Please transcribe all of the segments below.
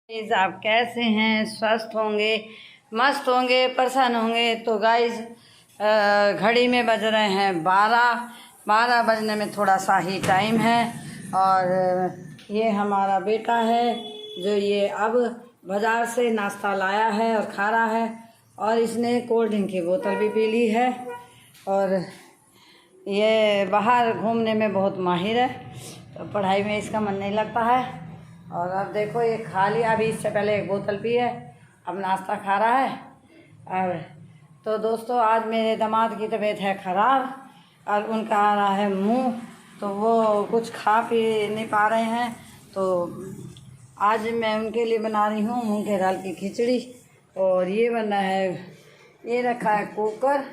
Guys आप कैसे हैं? स्वस्थ होंगे, मस्त होंगे, प्रसन्न होंगे। तो गाइस घड़ी में बज रहे हैं 12 बजने में थोड़ा सा ही टाइम है। और ये हमारा बेटा है जो ये अब बाज़ार से नाश्ता लाया है और खा रहा है। और इसने कोल्ड ड्रिंक की बोतल भी पी ली है। और ये बाहर घूमने में बहुत माहिर है, तो पढ़ाई में इसका मन नहीं लगता है। और अब देखो ये खा लिया, अभी इससे पहले एक बोतल पी है, अब नाश्ता खा रहा है। और तो दोस्तों आज मेरे दामाद की तबीयत है ख़राब और उनका आ रहा है मुंह, तो वो कुछ खा पी नहीं पा रहे हैं। तो आज मैं उनके लिए बना रही हूँ मूंग की दाल की खिचड़ी। और ये बना है, ये रखा है कुकर,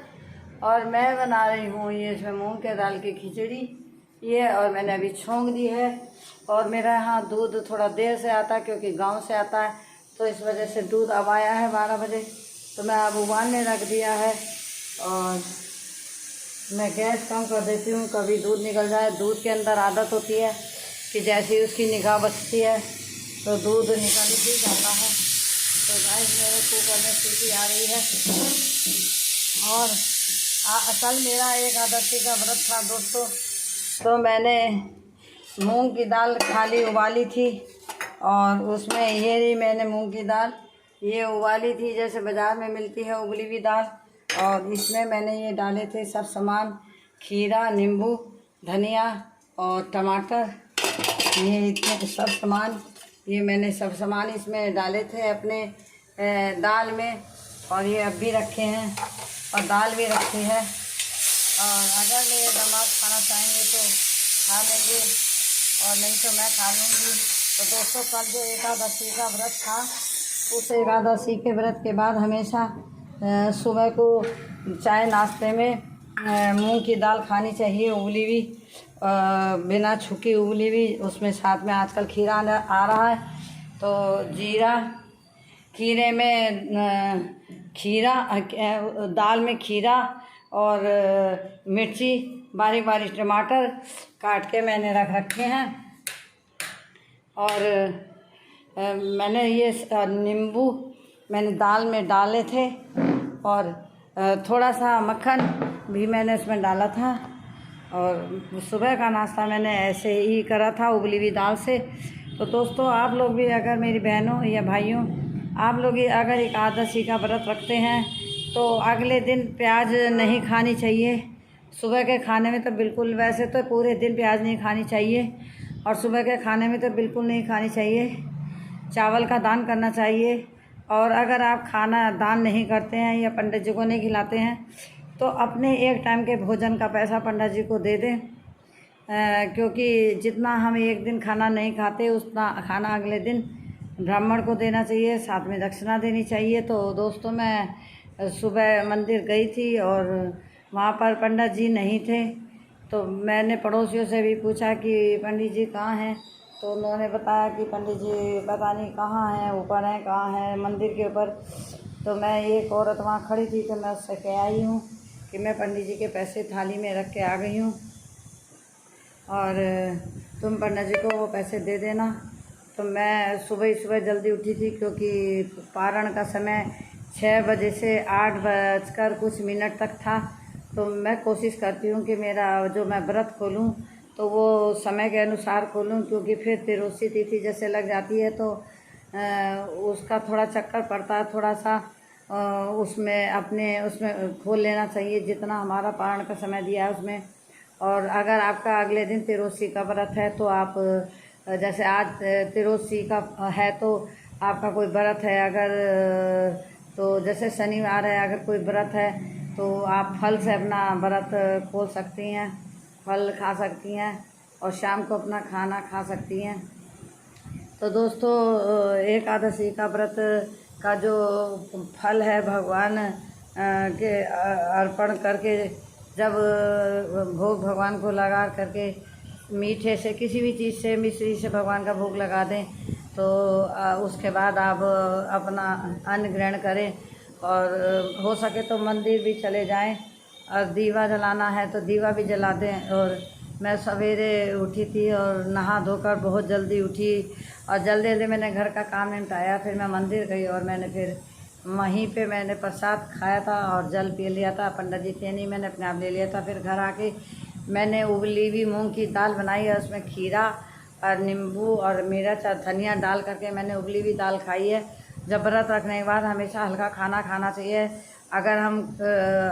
और मैं बना रही हूँ ये इसमें मूंग के दाल की खिचड़ी ये। और मैंने अभी छोंक दी है। और मेरा यहाँ दूध थोड़ा देर से आता है क्योंकि गांव से आता है, तो इस वजह से दूध अब आया है 12 बजे, तो मैं अब उबालने रख दिया है। और मैं गैस कम कर देती हूँ, कभी दूध निकल जाए। दूध के अंदर आदत होती है कि जैसे ही उसकी निगाह बचती है तो दूध निकल ही जाता है। तो गाइस मेरे कुकर में सीटी आ रही है। और कल मेरा एकादशी का व्रत था दोस्तों, तो मैंने मूंग की दाल खाली उबाली थी। और उसमें ये रही मैंने मूंग की दाल ये उबाली थी जैसे बाज़ार में मिलती है उबली हुई दाल। और इसमें मैंने ये डाले थे सब सामान, खीरा, नींबू, धनिया और टमाटर, ये इतने सब सामान, ये मैंने सब सामान इसमें डाले थे अपने दाल में। और ये अब भी रखे हैं और दाल भी रखी है। और अगर मेरे दामाद खाना चाहेंगे तो खा लेंगे और नहीं तो मैं खा लूँगी। तो दोस्तों कल जो एकादशी का व्रत था, उस एकादशी के व्रत के बाद हमेशा सुबह को चाय नाश्ते में मूंग की दाल खानी चाहिए, उबली हुई, बिना छुकी उबली हुई। उसमें साथ में आजकल खीरा आ रहा है, तो जीरा, खीरे में खीरा, दाल में खीरा और मिर्ची, बारीक बारीक टमाटर काट के मैंने रख रखे हैं। और मैंने ये नींबू मैंने दाल में डाले थे। और थोड़ा सा मक्खन भी मैंने उसमें डाला था। और सुबह का नाश्ता मैंने ऐसे ही करा था उबली हुई दाल से। तो दोस्तों आप लोग भी, अगर मेरी बहनों या भाइयों, आप लोग अगर एकादशी का व्रत रखते हैं तो अगले दिन प्याज नहीं खानी चाहिए। सुबह के खाने में तो बिल्कुल, वैसे तो पूरे दिन प्याज नहीं खानी चाहिए, और सुबह के खाने में तो बिल्कुल नहीं खानी चाहिए। चावल का दान करना चाहिए। और अगर आप खाना दान नहीं करते हैं या पंडित जी को नहीं खिलाते हैं तो अपने एक टाइम के भोजन का पैसा पंडित जी को दे दें। क्योंकि जितना हम एक दिन खाना नहीं खाते उतना खाना अगले दिन ब्राह्मण को देना चाहिए, साथ में दक्षिणा देनी चाहिए। तो दोस्तों मैं सुबह मंदिर गई थी और वहाँ पर पंडित जी नहीं थे, तो मैंने पड़ोसियों से भी पूछा कि पंडित जी कहाँ हैं, तो उन्होंने बताया कि पंडित जी पता नहीं कहाँ हैं, ऊपर हैं, कहाँ हैं, मंदिर के ऊपर। तो मैं एक औरत वहाँ खड़ी थी, तो मैं उससे कह आई हूँ कि मैं पंडित जी के पैसे थाली में रख के आ गई हूँ और तुम पंडित जी को वो पैसे दे देना। तो मैं सुबह ही सुबह जल्दी उठी थी क्योंकि पारण का समय 6 बजे से 8 बजकर कुछ मिनट तक था। तो मैं कोशिश करती हूँ कि मेरा जो मैं व्रत खोलूँ तो वो समय के अनुसार खोलूँ, क्योंकि फिर तिरोसी तिथि जैसे लग जाती है तो उसका थोड़ा चक्कर पड़ता है, थोड़ा सा उसमें अपने उसमें खोल लेना चाहिए जितना हमारा पारण का समय दिया है उसमें। और अगर आपका अगले दिन तिरोसी का व्रत है तो आप, जैसे आज तिरोसी का है तो आपका कोई व्रत है अगर, तो जैसे शनिवार है, अगर कोई व्रत है तो आप फल से अपना व्रत खोल सकती हैं, फल खा सकती हैं और शाम को अपना खाना खा सकती हैं। तो दोस्तों एकादशी का व्रत का जो फल है भगवान के अर्पण करके, जब भोग भगवान को लगा करके मीठे से, किसी भी चीज़ से, मिश्री से भगवान का भोग लगा दें, तो उसके बाद आप अपना अन्न ग्रहण करें। और हो सके तो मंदिर भी चले जाएं, और दीवा जलाना है तो दीवा भी जला दें। और मैं सवेरे उठी थी और नहा धोकर बहुत जल्दी उठी और जल्दी जल्दी मैंने घर का काम निपटाया। फिर मैं मंदिर गई और मैंने फिर वहीं पे मैंने प्रसाद खाया था और जल पी लिया था। पंडित जी थे नहीं, मैंने अपने आप ले लिया था। फिर घर आके मैंने उबली हुई मूंग की दाल बनाई है, उसमें खीरा और नींबू और मिर्च और धनिया डाल करके मैंने उबली हुई दाल खाई है। जब व्रत रखने के बाद हमेशा हल्का खाना खाना चाहिए। अगर हम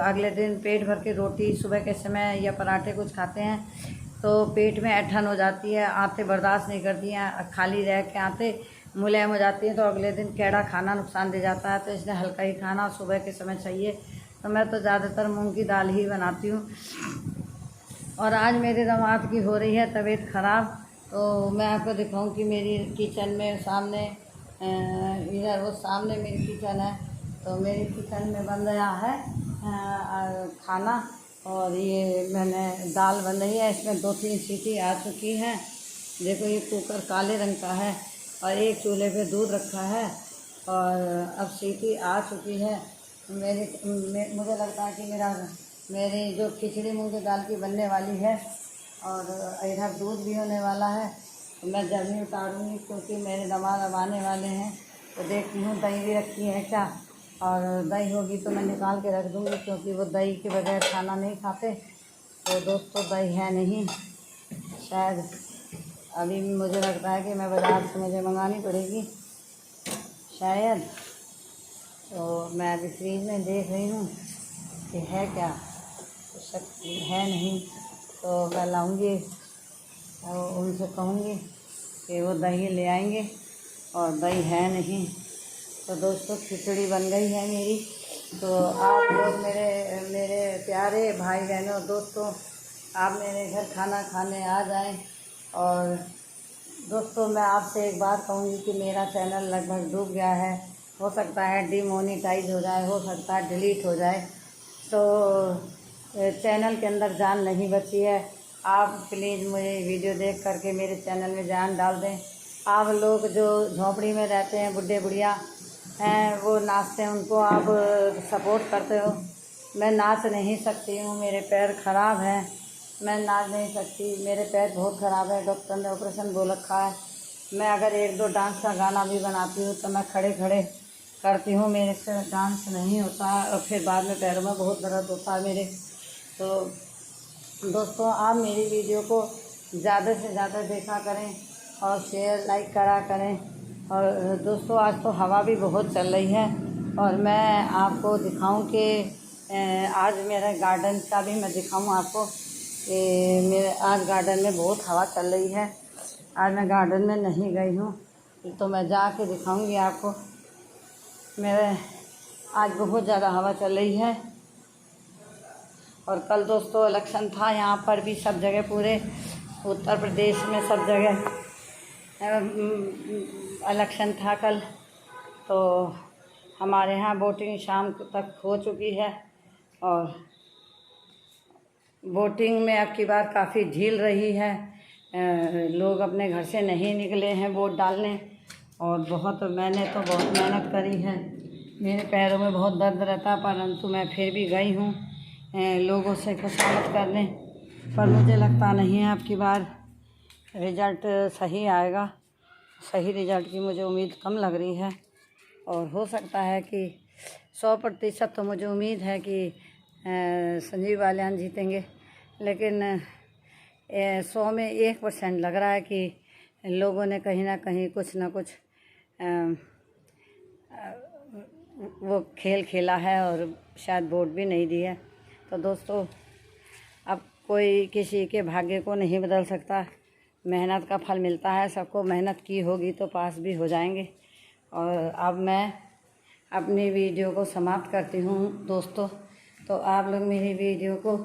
अगले दिन पेट भर के रोटी सुबह के समय या पराठे कुछ खाते हैं तो पेट में ऐंठन हो जाती है, आंतें बर्दाश्त नहीं करती हैं, खाली रह के आंतें मुलायम हो जाती हैं, तो अगले दिन कैड़ा खाना नुकसान दे जाता है। तो इसलिए हल्का ही खाना सुबह के समय चाहिए। तो मैं तो ज़्यादातर मूंग की दाल ही बनाती हूँ। और आज मेरे दामाद की हो रही है तबीयत ख़राब, तो मैं आपको दिखाऊं कि मेरी किचन में सामने इधर वो सामने मेरी किचन है, तो मेरी किचन में बन रहा है खाना। और ये मैंने दाल बन रही है, इसमें 2-3 सीटी आ चुकी हैं। देखो ये कुकर काले रंग का है और एक चूल्हे पे दूध रखा है और अब सीटी आ चुकी है। मुझे लगता है कि मेरी जो खिचड़ी मूंग की दाल की बनने वाली है और इधर दूध भी होने वाला है। तो मैं जल्दी उतारूँगी क्योंकि मेरे दामाद अब आने वाले हैं। तो देखती हूँ दही भी रखी है क्या, और दही होगी तो मैं निकाल के रख दूँगी क्योंकि वो दही के बगैर खाना नहीं खाते। तो दोस्तों दही है नहीं, शायद अभी भी मुझे लगता है कि मैं बाज़ार से मुझे मंगानी पड़ेगी शायद। तो मैं अभी फ्रीज में देख रही हूँ कि है क्या, तो है नहीं। तो मैं लाऊंगी और उनसे कहूँगी कि वो दही ले आएंगे, और दही है नहीं। तो दोस्तों खिचड़ी बन गई है मेरी। तो आप लोग मेरे प्यारे भाई बहनों दोस्तों, आप मेरे घर खाना खाने आ जाएं। और दोस्तों मैं आपसे एक बात कहूँगी कि मेरा चैनल लगभग डूब गया है, हो सकता है डिमोनेटाइज हो जाए, हो सकता है डिलीट हो जाए। तो चैनल के अंदर जान नहीं बची है। आप प्लीज़ मुझे वीडियो देख करके मेरे चैनल में जान डाल दें। आप लोग जो झोंपड़ी में रहते हैं, बुढ़े बुढ़िया हैं, वो नाचते हैं, उनको आप सपोर्ट करते हो। मैं नाच नहीं सकती हूँ, मेरे पैर ख़राब हैं, मैं नाच नहीं सकती, मेरे पैर बहुत ख़राब है, डॉक्टर ने ऑपरेशन बोल रखा है। मैं अगर 1-2 डांस का गाना भी बनाती हूँ तो मैं खड़े खड़े करती हूँ, मेरे से डांस नहीं होता है और फिर बाद में पैरों में बहुत दर्द होता है मेरे। तो दोस्तों आप मेरी वीडियो को ज़्यादा से ज़्यादा देखा करें और शेयर लाइक करा करें। और दोस्तों आज तो हवा भी बहुत चल रही है और मैं आपको दिखाऊं कि आज मेरे गार्डन का भी मैं दिखाऊं आपको कि मेरे आज गार्डन में बहुत हवा चल रही है। आज मैं गार्डन में नहीं गई हूँ तो मैं जाके दिखाऊंगी आपको। मेरे आज बहुत ज़्यादा हवा चल रही है। और कल दोस्तों इलेक्शन था, यहाँ पर भी सब जगह, पूरे उत्तर प्रदेश में सब जगह इलेक्शन था कल। तो हमारे यहाँ वोटिंग शाम तक हो चुकी है और वोटिंग में अब की बार काफ़ी ढील रही है। लोग अपने घर से नहीं निकले हैं वोट डालने, और मैंने तो बहुत मेहनत करी है, मेरे पैरों में बहुत दर्द रहता, परंतु मैं फिर भी गई हूँ लोगों से खुशामद करने। पर मुझे लगता नहीं है अब की बार रिज़ल्ट सही आएगा। सही रिज़ल्ट की मुझे उम्मीद कम लग रही है, और हो सकता है कि 100% तो मुझे उम्मीद है कि संजीव बालियान जीतेंगे, लेकिन 100 में 1% लग रहा है कि लोगों ने कहीं ना कहीं कुछ ना कुछ वो खेल खेला है और शायद वोट भी नहीं दिया। तो दोस्तों अब कोई किसी के भाग्य को नहीं बदल सकता, मेहनत का फल मिलता है सबको, मेहनत की होगी तो पास भी हो जाएंगे। और अब मैं अपनी वीडियो को समाप्त करती हूँ दोस्तों। तो आप लोग मेरी वीडियो को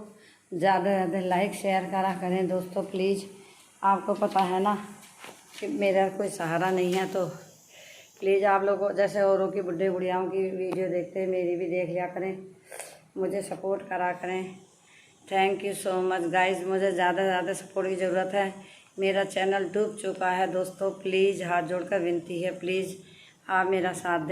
ज़्यादा से ज़्यादा लाइक शेयर करा करें दोस्तों प्लीज़। आपको पता है ना कि मेरा कोई सहारा नहीं है, तो प्लीज़ आप लोग जैसे औरों की बुढ़े बुढ़ियाओं की वीडियो देखते हैं मेरी भी देख लिया करें, मुझे सपोर्ट करा करें। Thank you so much guys, मुझे ज़्यादा से ज़्यादा सपोर्ट की ज़रूरत है। मेरा चैनल डूब चुका है दोस्तों, प्लीज़ हाथ जोड़कर विनती है, प्लीज़ आप मेरा साथ दें।